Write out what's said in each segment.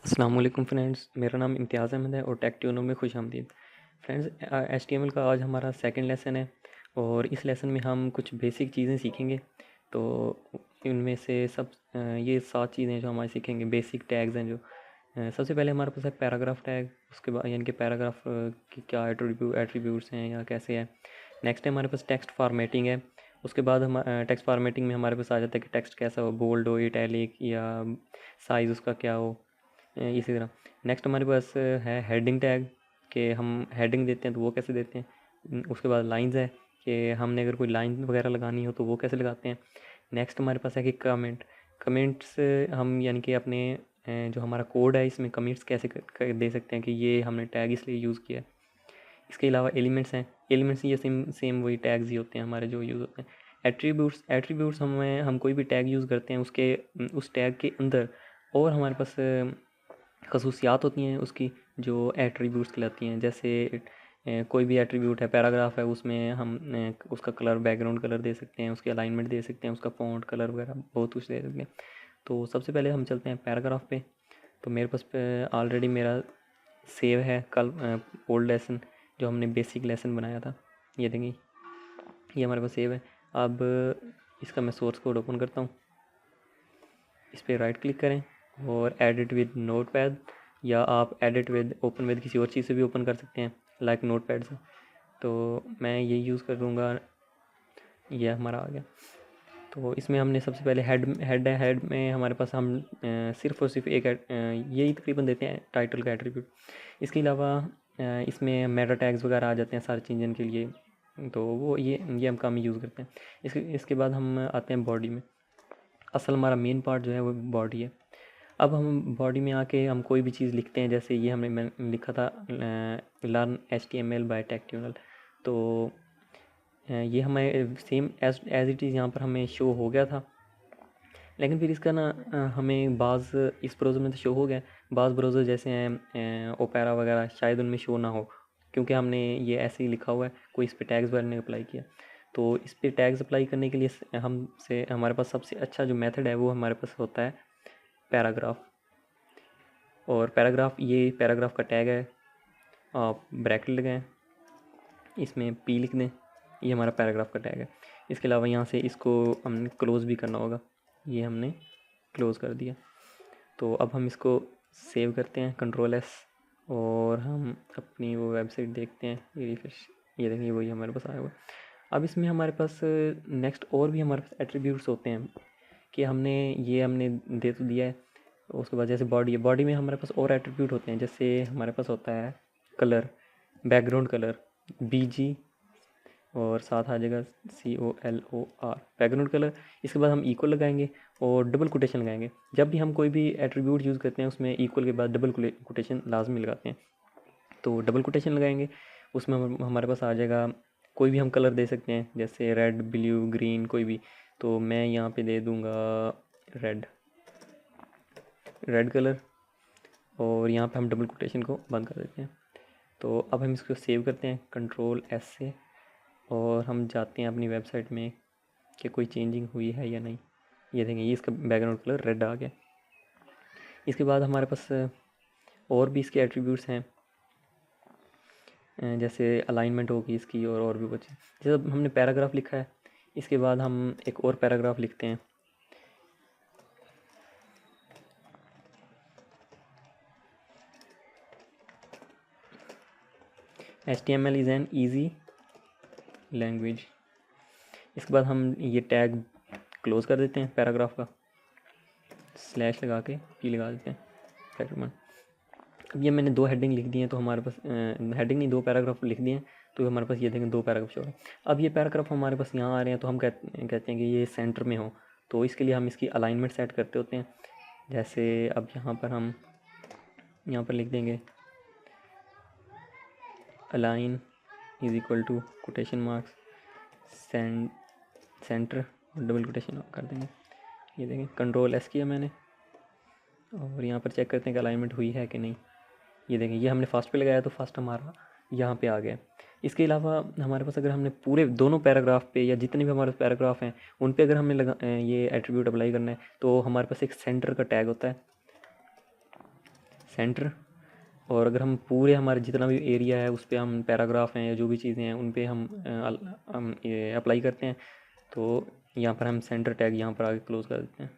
अस्सलाम वालेकुम फ्रेंड्स, मेरा नाम इम्तियाज़ अहमद है और टेक ट्यूनो में खुशामदीद। फ्रेंड्स, एचटीएमएल का आज हमारा सेकंड लेसन है और इस लेसन में हम कुछ बेसिक चीज़ें सीखेंगे। तो इनमें से ये 7 चीज़ें जो हमारे सीखेंगे, बेसिक टैग्स हैं जो। सबसे पहले हमारे पास है पैराग्राफ टैग। उसके बाद यानी कि पैराग्राफ की क्या एट्रीब्यूट्स हैं या कैसे है। नेक्स्ट है हमारे पास टेक्स्ट फॉर्मेटिंग है। उसके बाद हम टेक्स्ट फॉर्मेटिंग में हमारे पास आ जाता है कि टेक्स्ट कैसा हो, बोल्ड हो, इटैलिक या साइज़ उसका क्या हो। इसी तरह नेक्स्ट हमारे पास है हेडिंग टैग, कि हम हेडिंग देते हैं तो वो कैसे देते हैं। उसके बाद लाइंस है कि हमने अगर कोई लाइन वगैरह लगानी हो तो वो कैसे लगाते हैं। नेक्स्ट हमारे पास है कि कमेंट्स हम यानी कि अपने जो हमारा कोड है इसमें कमेंट्स कैसे दे सकते हैं कि ये हमने टैग इसलिए यूज़ किया है। इसके अलावा एलिमेंट्स हैं। एलिमेंट्स ये सेम सेम वही टैग्स ही होते हैं हमारे जो यूज़ होते हैं। एट्रीब्यूट्स हम कोई भी टैग यूज़ करते हैं उसके उस टैग के अंदर और हमारे पास खसूसियात होती हैं उसकी, जो एट्रीब्यूट्स कहलाती हैं। जैसे कोई भी एट्रीब्यूट है, पैराग्राफ है, उसमें हम उसका कलर, बैकग्राउंड कलर दे सकते हैं, उसकी अलाइनमेंट दे सकते हैं, उसका फ़ॉन्ट कलर वगैरह बहुत कुछ दे सकते हैं। तो सबसे पहले हम चलते हैं पैराग्राफ पे। तो मेरे पास ऑलरेडी मेरा सेव है कल ओल्ड लेसन जो हमने बेसिक लेसन बनाया था। ये देखेंगे, ये हमारे पास सेव है। अब इसका मैं सोर्स कोड ओपन करता हूँ। इस पर राइट क्लिक करें और एडिट विद नोटपैड, या आप एडिट विद ओपन विद किसी और चीज़ से भी ओपन कर सकते हैं, लाइक नोटपैड से। तो मैं ये यूज़ कर लूँगा। ये हमारा आ गया। तो इसमें हमने सबसे पहले हेड में हमारे पास हम सिर्फ़ और सिर्फ यही तकरीबन देते हैं टाइटल का एट्रीब्यूट। इसके अलावा इसमें मेटा टैग्स वगैरह आ जाते हैं सर्च इंजन के लिए, तो वो ये हम काम यूज़ करते हैं। इसके बाद हम आते हैं बॉडी में। असल हमारा मेन पार्ट जो है वो बॉडी है। अब हम बॉडी में आके हम कोई भी चीज़ लिखते हैं, जैसे ये मैंने लिखा था लर्न HTML बाय टेक्ट्यूनल। तो ये हमें सेम एज इट इज़ यहाँ पर हमें शो हो गया था। लेकिन फिर इसका ना हमें इस ब्राउज़र में तो शो हो गया, बाज़ ब्राउज़र जैसे हैं ओपेरा वगैरह, शायद उनमें शो ना हो, क्योंकि हमने ये ऐसे ही लिखा हुआ है, कोई इस पर टैग्स वगैरह नहीं अप्लाई किया। तो इस पर टैग्स अप्लाई करने के लिए हमारे पास सबसे अच्छा जो मेथड है वो हमारे पास होता है पैराग्राफ। और पैराग्राफ का टैग है, आप ब्रैकेट लगाएं, इसमें पी लिख दें, ये हमारा पैराग्राफ का टैग है। इसके अलावा यहाँ से इसको हमने क्लोज़ भी करना होगा, ये हमने क्लोज़ कर दिया। तो अब हम इसको सेव करते हैं, Ctrl+S, और हम अपनी वो वेबसाइट देखते हैं। ये रिफ्रेश, ये देखिए वही हमारे पास आया हुआ। अब इसमें हमारे पास नेक्स्ट और भी हमारे पास एट्रीब्यूट्स होते हैं कि हमने दे तो दिया है। उसके बाद जैसे बॉडी में हमारे पास और एट्रीब्यूट होते हैं, जैसे हमारे पास होता है कलर, बैकग्राउंड कलर, BG, और साथ आ जाएगा COLOR, बैकग्राउंड कलर। इसके बाद हम इक्वल लगाएंगे और डबल कोटेशन लगाएंगे। जब भी हम कोई भी एट्रीब्यूट यूज़ करते हैं उसमें इक्वल के बाद डबल कोटेशन लाजमी लगाते हैं। तो डबल कोटेशन लगाएंगे, उसमें हमारे पास आ जाएगा कोई भी हम कलर दे सकते हैं, जैसे रेड, ब्लू, ग्रीन, कोई भी। तो मैं यहाँ पे दे दूँगा रेड कलर, और यहाँ पे हम डबल कोटेशन को बंद कर देते हैं। तो अब हम इसको सेव करते हैं Ctrl+S से, और हम जाते हैं अपनी वेबसाइट में कि कोई चेंजिंग हुई है या नहीं। ये देखेंगे, ये इसका बैकग्राउंड कलर रेड आ गया। इसके बाद हमारे पास और भी इसके एट्रीब्यूट्स हैं, जैसे अलाइनमेंट होगी इसकी, और भी कुछ। जैसे अब हमने पैराग्राफ लिखा है, इसके बाद हम एक और पैराग्राफ लिखते हैं। HTML is an easy language. इसके बाद हम ये टैग क्लोज़ कर देते हैं पैराग्राफ का, स्लैश लगा के पी लगा देते हैं पैराग्राफ। अब ये मैंने 2 हेडिंग लिख दी हैं, तो हमारे पास हेडिंग नहीं, 2 पैराग्राफ लिख दिए हैं, तो हमारे पास ये देखें 2 पैराग्राफ शो है। अब ये पैराग्राफ हमारे पास यहाँ आ रहे हैं, तो हम कहते हैं कि ये सेंटर में हो। तो इसके लिए हम इसकी अलाइनमेंट सेट करते होते हैं। जैसे अब यहाँ पर लिख देंगे align is equal to quotation marks centre, और डबल कोटेशन कर देंगे। ये देखें, Ctrl+S किया मैंने, और यहाँ पर चेक करते हैं कि अलाइनमेंट हुई है कि नहीं। ये देखें, ये हमने फर्स्ट पे लगाया तो फर्स्ट हमारा यहाँ पे आ गया। इसके अलावा हमारे पास अगर हमने पूरे दोनों पैराग्राफ पे, या जितने भी हमारे पैराग्राफ हैं उन पे अगर हमने ये एट्रीब्यूट अप्लाई करना है, तो हमारे पास एक सेंटर का टैग होता है। सेंटर। और अगर हम पूरे हमारे जितना भी एरिया है उस पर हम पैराग्राफ हैं या जो भी चीज़ें हैं उन पर हम ये अप्लाई करते हैं, तो यहाँ पर हम सेंटर टैग यहाँ पर आगे क्लोज़ कर देते हैं,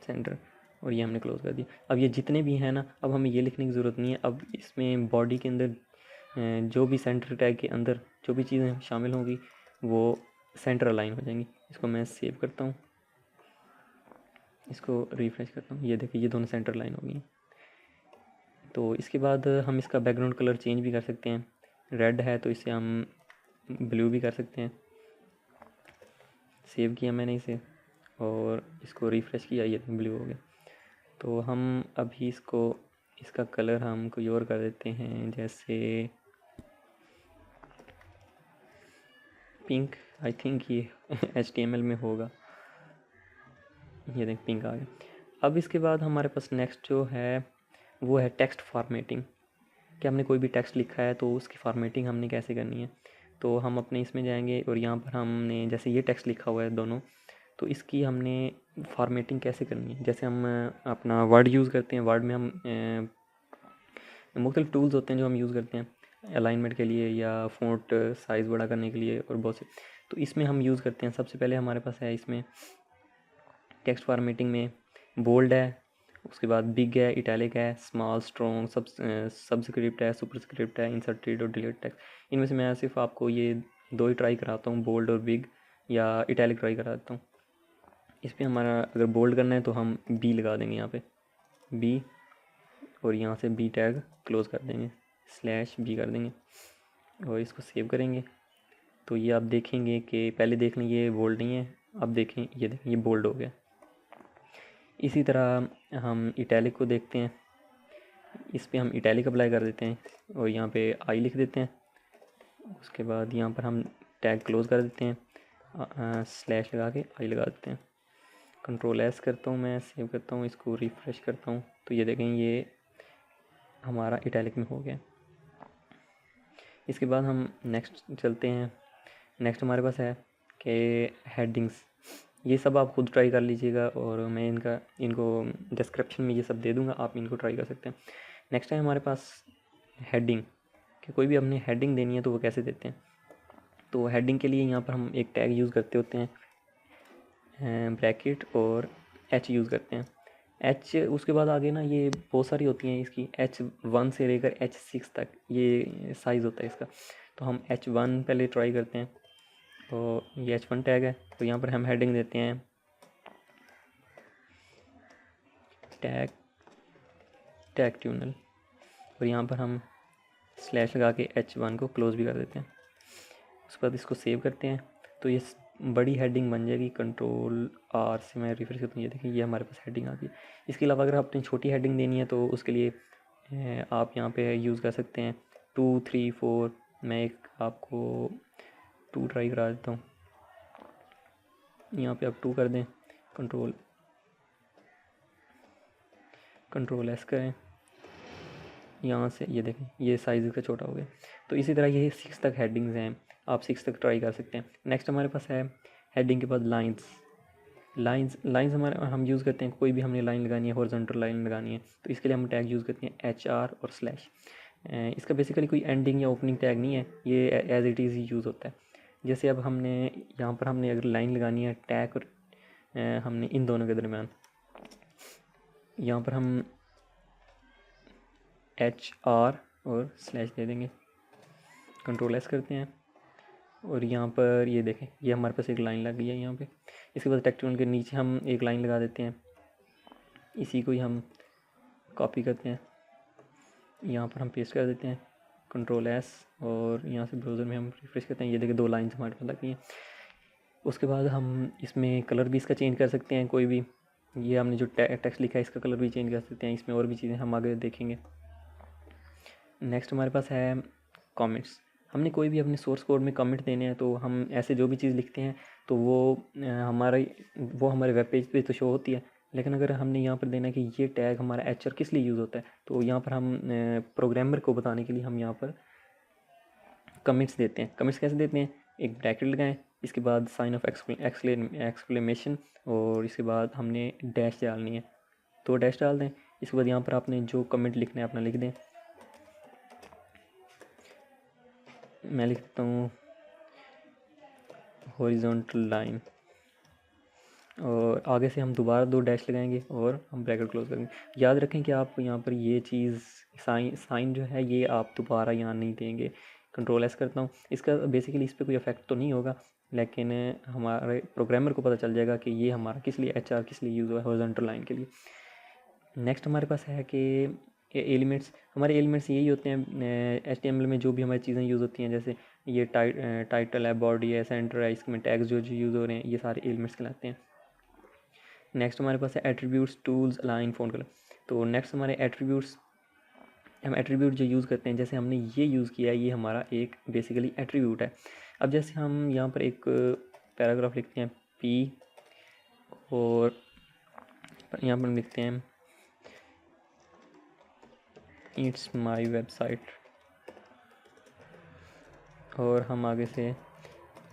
सेंटर, और ये हमने क्लोज़ कर दिया। अब ये जितने भी हैं ना, अब हमें ये लिखने की ज़रूरत नहीं है। अब इसमें बॉडी के अंदर जो भी सेंटर टैग के अंदर जो भी चीज़ें शामिल होंगी वो सेंटर अलाइन हो जाएंगी। इसको मैं सेव करता हूँ, इसको रिफ्रेश करता हूँ, ये देखिए ये दोनों सेंटर लाइन हो गई। तो इसके बाद हम इसका बैकग्राउंड कलर चेंज भी कर सकते हैं। रेड है तो इसे हम ब्लू भी कर सकते हैं। सेव किया मैंने इसे और इसको रिफ़्रेश किया, ये ब्लू हो गया। तो हम अभी इसका कलर हम कोई और कर देते हैं, जैसे पिंक। आई थिंक ये HTML में होगा, ये देख पिंक आ गया। अब इसके बाद हमारे पास नेक्स्ट जो है वो है टेक्स्ट फॉर्मेटिंग, कि हमने कोई भी टेक्स्ट लिखा है तो उसकी फॉर्मेटिंग हमने कैसे करनी है। तो हम अपने इसमें जाएंगे और यहाँ पर हमने जैसे ये टेक्स्ट लिखा हुआ है दोनों, तो इसकी हमने फॉर्मेटिंग कैसे करनी है। जैसे हम अपना वर्ड यूज़ करते हैं, वर्ड में हम मुख्तलिफ टूल्स होते हैं जो हम यूज़ करते हैं अलाइनमेंट के लिए या फ़ॉन्ट साइज़ बड़ा करने के लिए और बहुत से। तो इसमें हम यूज़ करते हैं, सबसे पहले हमारे पास है इसमें टेक्स्ट फॉर्मेटिंग में बोल्ड है, उसके बाद बिग है, इटैलिक है, स्मॉल, स्ट्रॉन्ग, सबस्क्रिप्ट है, सुपरस्क्रिप्ट है, इंसर्टेड और डिलीट टेक्स्ट। इनमें से मैं सिर्फ आपको ये दो ही ट्राई कराता हूँ, बोल्ड और बिग, या इटैलिक ट्राई कराता हूँ। इस पर हमारा अगर बोल्ड करना है तो हम बी लगा देंगे यहाँ पे, बी, और यहाँ से बी टैग क्लोज़ कर देंगे, /b कर देंगे और इसको सेव करेंगे। तो ये आप देखेंगे कि पहले देख लें ये बोल्ड नहीं है, अब देखें ये देखें ये बोल्ड हो गया। इसी तरह हम इटैलिक को देखते हैं, इस पे हम इटैलिक अप्लाई कर देते हैं और यहाँ पे आई लिख देते हैं। उसके बाद यहाँ पर हम टैग क्लोज़ कर देते हैं, स्लैश लगा के आई लगा देते हैं। Ctrl+S करता हूँ मैं, सेव करता हूँ, इसको रिफ़्रेश करता हूँ, तो ये देखें ये हमारा इटैलिक में हो गया। इसके बाद हम नेक्स्ट चलते हैं। नेक्स्ट हमारे पास है कि हेडिंग्स, ये सब आप खुद ट्राई कर लीजिएगा और मैं इनको डिस्क्रिप्शन में ये सब दे दूँगा, आप इनको ट्राई कर सकते हैं। नेक्स्ट है हमारे पास हेडिंग, कि कोई भी हमने हेडिंग देनी है तो वो कैसे देते हैं। तो हेडिंग के लिए यहाँ पर हम एक टैग यूज़ करते होते हैं, ब्रैकेट और H यूज़ करते हैं। H उसके बाद आगे ना ये बहुत सारी होती हैं इसकी, H1 से लेकर H6 तक ये साइज़ होता है इसका। तो हम H1 पहले ट्राई करते हैं, तो ये H1 टैग है। तो यहाँ पर हम हेडिंग देते हैं टैग ट्यूनल, और यहाँ पर हम स्लैश लगा के H1 को क्लोज़ भी कर देते हैं। उसके बाद इसको सेव करते हैं, तो ये बड़ी हेडिंग बन जाएगी। Ctrl+R से मैं रिफ्रेश करता हूँ, ये देखिए ये हमारे पास हेडिंग आ गई। इसके अलावा अगर अपनी छोटी हेडिंग देनी है तो उसके लिए आप यहाँ पे यूज़ कर सकते हैं 2, 3, 4। मैं एक आपको 2 ट्राई करा देता हूँ, यहाँ पे आप 2 कर दें, Ctrl+S करें, यहाँ से ये देखें ये साइज़ इसका छोटा हो गया। तो इसी तरह ये 6 तक हेडिंग्स हैं, आप 6 तक ट्राई कर सकते हैं। नेक्स्ट हमारे पास है हेडिंग के बाद लाइंस हमारे हम यूज़ करते हैं, कोई भी हमने लाइन लगानी है, हॉरिजॉन्टल लाइन लगानी है, तो इसके लिए हम टैग यूज़ करते हैं HR और स्लैश। इसका बेसिकली कोई एंडिंग या ओपनिंग टैग नहीं है, ये एज इट इज़ ही यूज़ होता है। जैसे अब हमने यहाँ पर हमने अगर लाइन लगानी है टैग और हमने इन दोनों के दरमियान, यहाँ पर हम HR और स्लैश दे देंगे, Ctrl+S करते हैं और यहाँ पर ये देखें ये हमारे पास एक लाइन लग गई है यहाँ पे। इसके बाद टेक्स्ट टूल के नीचे हम एक लाइन लगा देते हैं, इसी को ही हम कॉपी करते हैं, यहाँ पर हम पेस्ट कर देते हैं, Ctrl+S, और यहाँ से ब्राउज़र में हम रिफ्रेश करते हैं, ये देखिए 2 लाइन्स हमारे पास लग गई हैं। उसके बाद हम इसमें कलर भी इसका चेंज कर सकते हैं, कोई भी ये हमने जो टेक्स्ट लिखा है इसका कलर भी चेंज कर सकते हैं। इसमें और भी चीज़ें हम आगे देखेंगे। नेक्स्ट हमारे पास है कमेंट्स। हमने कोई भी अपने सोर्स कोड में कमेंट देने हैं तो हम ऐसे जो भी चीज़ लिखते हैं तो वो हमारे वेब पेज पे तो शो होती है, लेकिन अगर हमने यहाँ पर देना है कि ये टैग हमारा HR किस लिए यूज़ होता है, तो यहाँ पर हम प्रोग्रामर को बताने के लिए हम यहाँ पर कमेंट्स देते हैं। कमेंट्स कैसे देते हैं, एक ब्रैकेट लगाएं, इसके बाद साइन ऑफ एक्सक्लेमेशन, और इसके बाद हमने डैश डालनी है, 2 डैश डाल दें। इसके बाद यहाँ पर आपने जो कमेंट लिखना है अपना लिख दें। मैं लिखता हूँ हॉरिजॉन्टल लाइन, और आगे से हम दोबारा 2 डैश लगाएंगे और हम ब्रैकेट क्लोज करेंगे। याद रखें कि आप यहाँ पर ये चीज़ साइन जो है ये आप दोबारा यहाँ नहीं देंगे। कंट्रोल एस करता हूँ, इसका बेसिकली इस पर कोई इफेक्ट तो नहीं होगा, लेकिन हमारे प्रोग्रामर को पता चल जाएगा कि ये हमारा किस लिए HR किस लिए यूज़ हुआ है, हॉरिजॉन्टल लाइन के लिए। नेक्स्ट हमारे पास है कि एलिमेंट्स। हमारे एलिमेंट्स यही होते हैं HTML में जो भी हमारी चीज़ें यूज़ होती हैं, जैसे ये टाइटल है, बॉडी है, सेंटर है, इसमें टैग्स जो यूज़ हो रहे हैं, ये सारे एलिमेंट्स कहलाते हैं। नेक्स्ट हमारे पास है attributes, tools, align, font colour. तो नेक्स्ट हमारे एट्रीब्यूट्स, हम एट्रीब्यूट जो यूज़ करते हैं, जैसे हमने ये यूज़ किया है, ये हमारा एक बेसिकली एट्रीब्यूट है। अब जैसे हम यहाँ पर एक पैराग्राफ लिखते हैं P, और यहाँ पर लिखते हैं इट्स माई वेबसाइट, और हम आगे से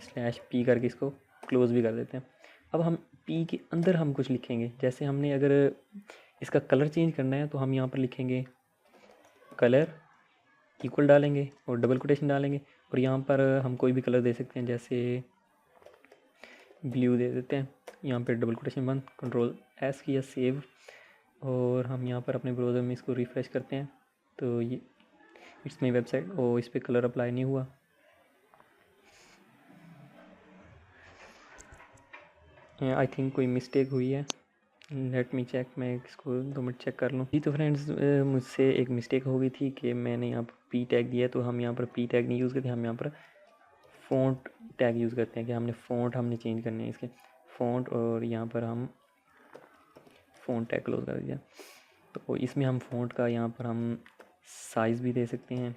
/P करके इसको क्लोज़ भी कर देते हैं। अब हम P के अंदर हम कुछ लिखेंगे, जैसे हमने अगर इसका कलर चेंज करना है तो हम यहाँ पर लिखेंगे कलर इक्वल डालेंगे और डबल कोटेशन डालेंगे, और यहाँ पर हम कोई भी कलर दे सकते हैं, जैसे ब्लू दे देते हैं। यहाँ पर डबल कोटेशन बंद, कंट्रोल S किया, सेव, और हम यहाँ पर अपने ब्राउज़र में इसको रिफ़्रेश करते हैं तो ये इट्स माई वेबसाइट, और इस पर कलर अप्लाई नहीं हुआ। आई थिंक कोई मिस्टेक हुई है, लेट मी चेक, मैं इसको 2 मिनट चेक कर लूँ। जी तो फ्रेंड्स, मुझसे एक मिस्टेक हो गई थी कि मैंने यहाँ पर P टैग दिया, तो हम यहाँ पर P टैग नहीं यूज़ करते, हम यहाँ पर फ़ॉन्ट टैग यूज़ करते हैं कि हमने फ़ॉन्ट हमने चेंज करने हैं इसके फ़ॉन्ट, और यहाँ पर हम फ़ॉन्ट टैग क्लोज कर दिया। तो इसमें हम फ़ॉन्ट का यहाँ पर हम साइज़ भी दे सकते हैं,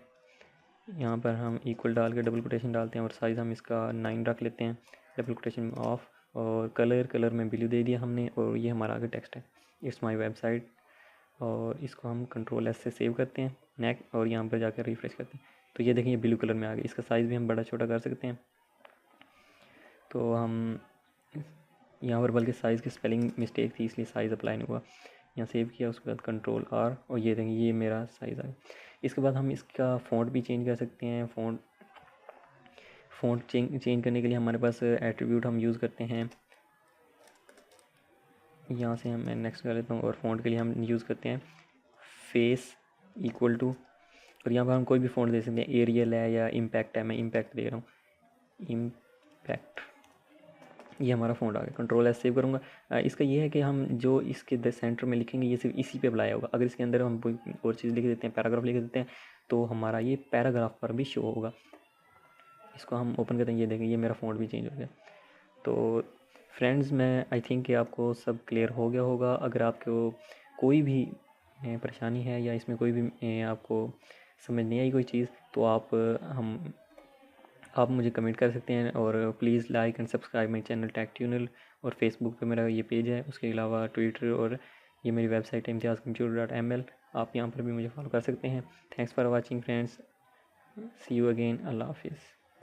यहाँ पर हम इक्वल डाल के डबल कोटेशन डालते हैं और साइज़ हम इसका 9 रख लेते हैं, डबल कोटेशन ऑफ, और कलर में ब्लू दे दिया हमने, और ये हमारा आगे टेक्स्ट है इट्स माई वेबसाइट, और इसको हम कंट्रोल S से सेव करते हैं नेक्स्ट, और यहाँ पर जाकर रिफ्रेश करते हैं तो ये देखें ये ब्लू कलर में आ गया। इसका साइज़ भी हम बड़ा छोटा कर सकते हैं, तो हम यहाँ पर बल्कि साइज़ की स्पेलिंग मिस्टेक थी इसलिए साइज़ अप्लाई नहीं हुआ, यहाँ सेव किया, उसके बाद कंट्रोल R, और ये देखें ये मेरा साइज़ आ गया। इसके बाद हम इसका फ़ॉन्ट भी चेंज कर सकते हैं। फ़ॉन्ट चेंज करने के लिए हमारे पास एट्रीब्यूट हम यूज़ करते हैं, यहाँ से मैं नेक्स्ट कर लेता हूँ, और फ़ॉन्ट के लिए हम यूज़ करते हैं फेस इक्वल टू, और यहाँ पर हम कोई भी फ़ॉन्ट दे सकते हैं, एरियल है या इम्पैक्ट है, मैं इम्पैक्ट दे रहा हूँ, इम्पैक्ट, ये हमारा फ़ॉन्ट आ गया। कंट्रोल S सेव करूँगा। इसका ये है कि हम जो इसके सेंटर में लिखेंगे ये सिर्फ इसी पे अप्लाई होगा। अगर इसके अंदर हम कोई और चीज़ लिख देते हैं, पैराग्राफ लिख देते हैं, तो हमारा ये पैराग्राफ पर भी शो होगा। इसको हम ओपन करते हैं, ये देखें ये मेरा फ़ॉन्ट भी चेंज हो गया। तो फ्रेंड्स, मैं आई थिंक कि आपको सब क्लियर हो गया होगा। अगर आपको कोई भी परेशानी है या इसमें कोई भी आपको समझ नहीं आई कोई चीज़, तो आप मुझे कमेंट कर सकते हैं, और please like and subscribe my channel tech tunnel, और फेसबुक पे मेरा ये पेज है, उसके अलावा ट्विटर, और ये मेरी वेबसाइट है imtiazcomputer.ml, आप यहाँ पर भी मुझे फॉलो कर सकते हैं। Thanks for watching friends, see you again, अल्लाह हाफिज़।